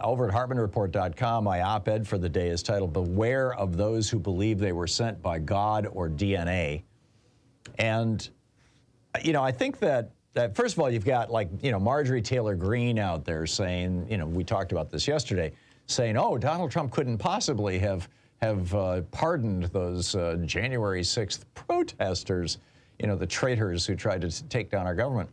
Over at HartmannReport.com, my op-ed for the day is titled, "Beware of Those Who Believe They Were Sent by God or DNA." And, you know, I think that first of all, you've got, like, you know, Marjorie Taylor Greene out there saying, you know, we talked about this yesterday, saying, oh, Donald Trump couldn't possibly have pardoned those January 6th protesters, you know, the traitors who tried to take down our government.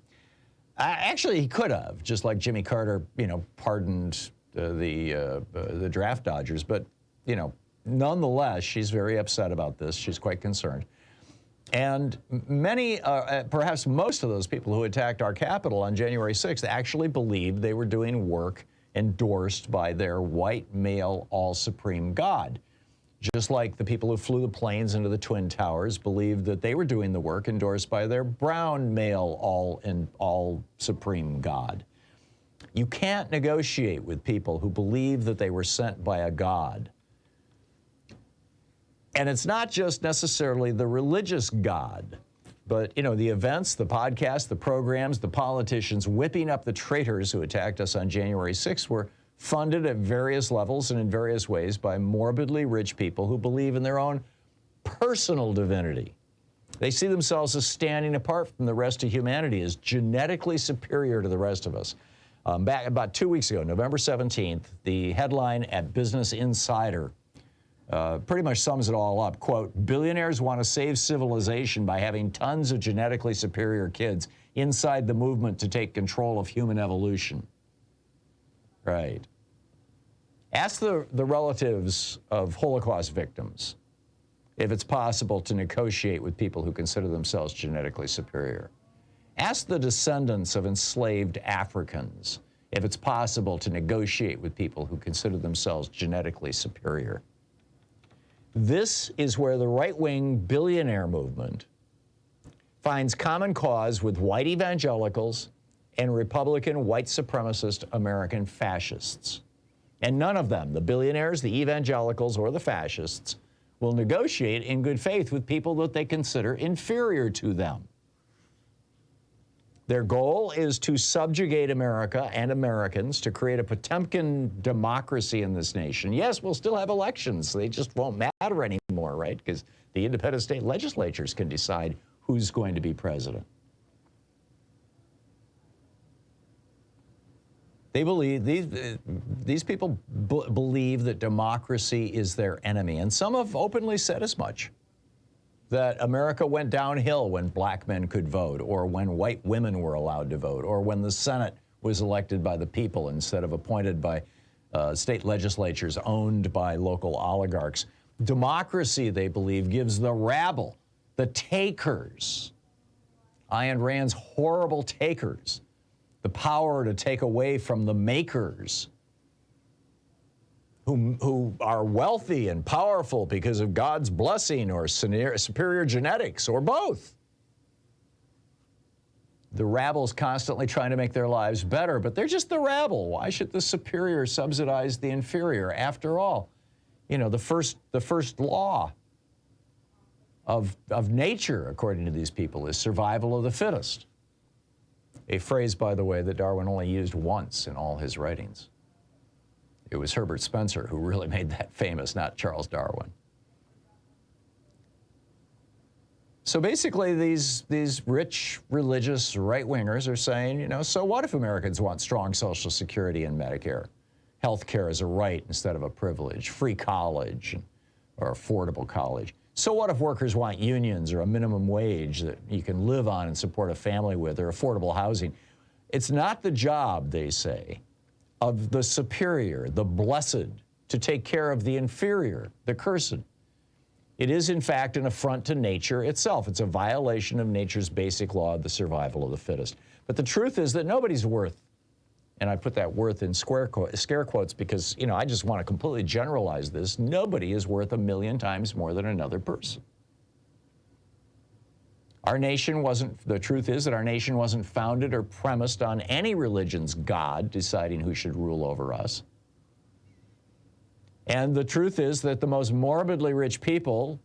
Actually, he could have, just like Jimmy Carter, you know, pardoned the draft dodgers. But, you know, nonetheless, she's very upset about this. She's quite concerned. And many, perhaps most of those people who attacked our Capitol on January 6th actually believed they were doing work endorsed by their white male all-supreme God. Just like the people who flew the planes into the Twin Towers believed that they were doing the work endorsed by their brown male all-supreme God. You can't negotiate with people who believe that they were sent by a God. And it's not just necessarily the religious God, but, you know, the events, the podcasts, the programs, the politicians whipping up the traitors who attacked us on January 6th were funded at various levels and in various ways by morbidly rich people who believe in their own personal divinity. They see themselves as standing apart from the rest of humanity, as genetically superior to the rest of us. Back about 2 weeks ago, November 17th, the headline at Business Insider pretty much sums it all up. Quote, "Billionaires want to save civilization by having tons of genetically superior kids inside the movement to take control of human evolution." Right. Ask the relatives of Holocaust victims if it's possible to negotiate with people who consider themselves genetically superior. Ask the descendants of enslaved Africans if it's possible to negotiate with people who consider themselves genetically superior. This is where the right-wing billionaire movement finds common cause with white evangelicals and Republican white supremacist American fascists. And none of them, the billionaires, the evangelicals, or the fascists, will negotiate in good faith with people that they consider inferior to them. Their goal is to subjugate America and Americans, to create a Potemkin democracy in this nation. Yes, we'll still have elections. They just won't matter anymore, right? Because the independent state legislatures can decide who's going to be president. They believe, these people believe that democracy is their enemy. And some have openly said as much. That America went downhill when black men could vote, or when white women were allowed to vote, or when the Senate was elected by the people instead of appointed by state legislatures owned by local oligarchs. Democracy, they believe, gives the rabble, the takers, Ayn Rand's horrible takers, the power to take away from the makers, who are wealthy and powerful because of God's blessing or superior genetics, or both. The rabble's constantly trying to make their lives better, but they're just the rabble. Why should the superior subsidize the inferior? After all, you know, the first law of nature, according to these people, is survival of the fittest. A phrase, by the way, that Darwin only used once in all his writings. It was Herbert Spencer who really made that famous, not Charles Darwin. So basically, these rich, religious right-wingers are saying, you know, so what if Americans want strong Social Security and Medicare? Health care is a right instead of a privilege, free college or affordable college. So what if workers want unions or a minimum wage that you can live on and support a family with, or affordable housing? It's not the job, they say, of the superior, the blessed, to take care of the inferior, the cursed. It is, in fact, an affront to nature itself. It's a violation of nature's basic law of the survival of the fittest. But the truth is that nobody's worth, and I put that worth in scare quotes because, you know, I just want to completely generalize this. Nobody is worth 1,000,000 times more than another person. Our nation wasn't, the truth is that our nation wasn't founded or premised on any religion's God deciding who should rule over us. And the truth is that the most morbidly rich people,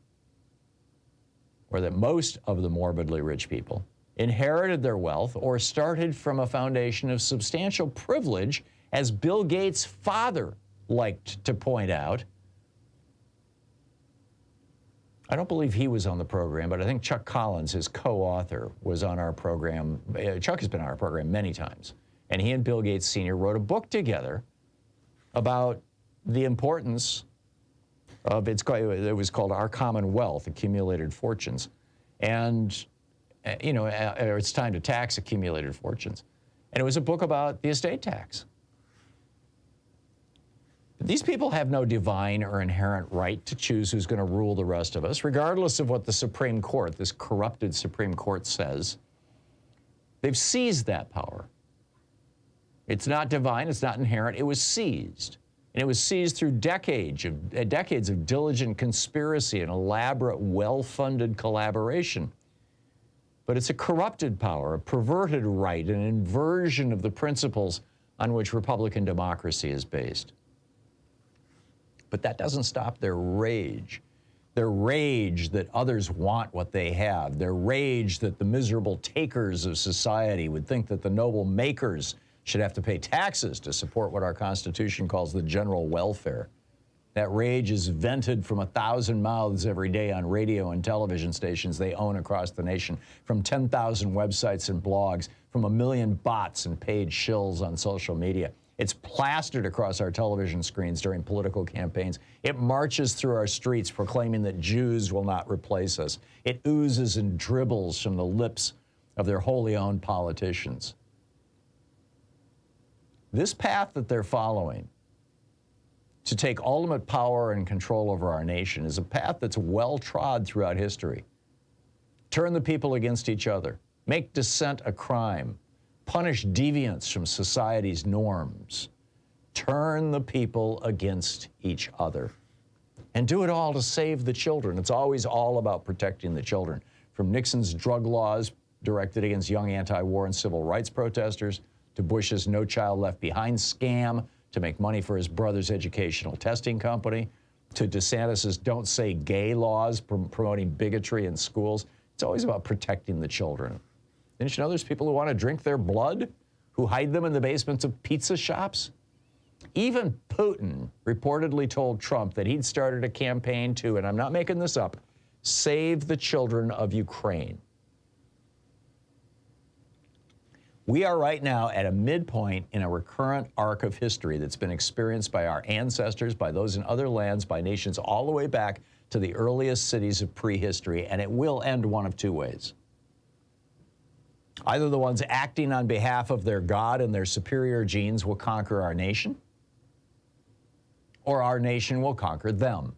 or that most of the morbidly rich people, inherited their wealth or started from a foundation of substantial privilege As Bill Gates' father liked to point out, I don't believe he was on the program, but I think Chuck Collins, his co-author, was on our program. Chuck has been on our program many times. And he and Bill Gates Sr. wrote a book together about the importance of, it was called Our Common Wealth, Accumulated Fortunes. And, it's time to tax accumulated fortunes. And it was a book about the estate tax. These people have no divine or inherent right to choose who's going to rule the rest of us, regardless of what the Supreme Court, this corrupted Supreme Court, says. They've seized that power. It's not divine, it's not inherent, it was seized. And it was seized through decades of diligent conspiracy and elaborate, well-funded collaboration. But it's a corrupted power, a perverted right, an inversion of the principles on which Republican democracy is based. But that doesn't stop their rage. Their rage that others want what they have. Their rage that the miserable takers of society would think that the noble makers should have to pay taxes to support what our Constitution calls the general welfare. That rage is vented from 1,000 mouths every day on radio and television stations they own across the nation, from 10,000 websites and blogs, from 1 million bots and paid shills on social media. It's plastered across our television screens during political campaigns. It marches through our streets proclaiming that Jews will not replace us. It oozes and dribbles from the lips of their wholly owned politicians. This path that they're following to take ultimate power and control over our nation is a path that's well trod throughout history. Turn the people against each other. Make dissent a crime. Punish deviance from society's norms. Turn the people against each other. And do it all to save the children. It's always all about protecting the children. From Nixon's drug laws directed against young anti-war and civil rights protesters, to Bush's No Child Left Behind scam to make money for his brother's educational testing company, to DeSantis's Don't Say Gay laws promoting bigotry in schools. It's always about protecting the children. Didn't you know there's people who want to drink their blood, who hide them in the basements of pizza shops? Even Putin reportedly told Trump that he'd started a campaign to, and I'm not making this up, save the children of Ukraine. We are right now at a midpoint in a recurrent arc of history that's been experienced by our ancestors, by those in other lands, by nations all the way back to the earliest cities of prehistory, and it will end one of two ways. Either the ones acting on behalf of their God and their superior genes will conquer our nation, or our nation will conquer them.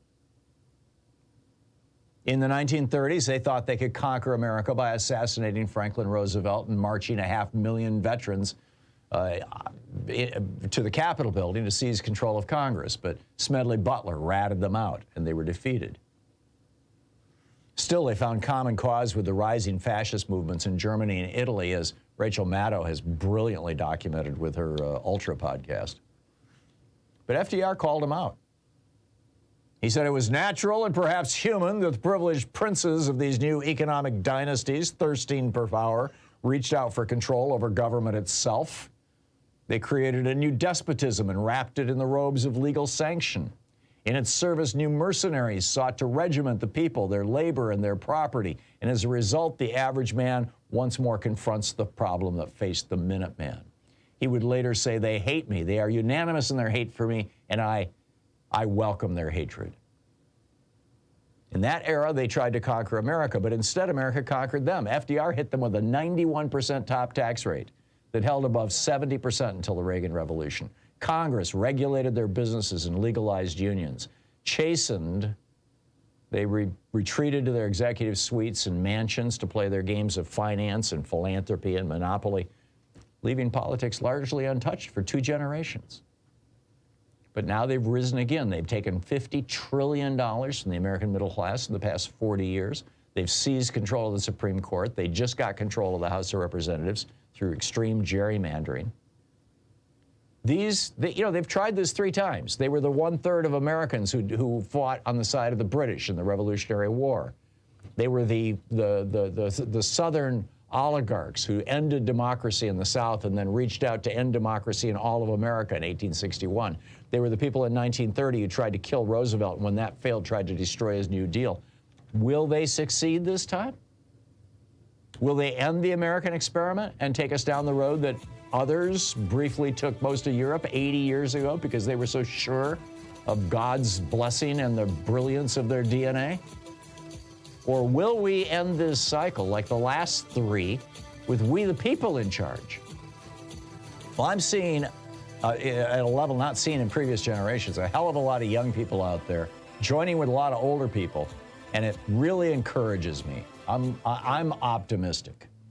In the 1930s, they thought they could conquer America by assassinating Franklin Roosevelt and marching 500,000 veterans to the Capitol building to seize control of Congress. But Smedley Butler ratted them out, and they were defeated. Still, they found common cause with the rising fascist movements in Germany and Italy, as Rachel Maddow has brilliantly documented with her Ultra podcast. But FDR called them out. He said it was natural and perhaps human that the privileged princes of these new economic dynasties, thirsting for power, reached out for control over government itself. They created a new despotism and wrapped it in the robes of legal sanction. In its service, new mercenaries sought to regiment the people, their labor, and their property. And as a result, the average man once more confronts the problem that faced the Minuteman. He would later say, "They hate me. They are unanimous in their hate for me, and I welcome their hatred." In that era, they tried to conquer America, but instead America conquered them. FDR hit them with a 91% top tax rate that held above 70% until the Reagan Revolution. Congress regulated their businesses and legalized unions. Chastened, they retreated to their executive suites and mansions to play their games of finance and philanthropy and monopoly, leaving politics largely untouched for 2 generations. But now they've risen again. They've taken $50 trillion from the American middle class in the past 40 years. They've seized control of the Supreme Court. They just got control of the House of Representatives through extreme gerrymandering. They've tried this 3 times. They were the 1/3 of Americans who fought on the side of the British in the Revolutionary War. They were the Southern oligarchs who ended democracy in the South and then reached out to end democracy in all of America in 1861. They were the people in 1930 who tried to kill Roosevelt, and when that failed, tried to destroy his New Deal. Will they succeed this time? Will they end the American experiment and take us down the road that others briefly took most of Europe 80 years ago because they were so sure of God's blessing and the brilliance of their DNA? Or will we end this cycle like the last three with we the people in charge? Well, I'm seeing at a level not seen in previous generations, a hell of a lot of young people out there joining with a lot of older people, and it really encourages me. I'm optimistic.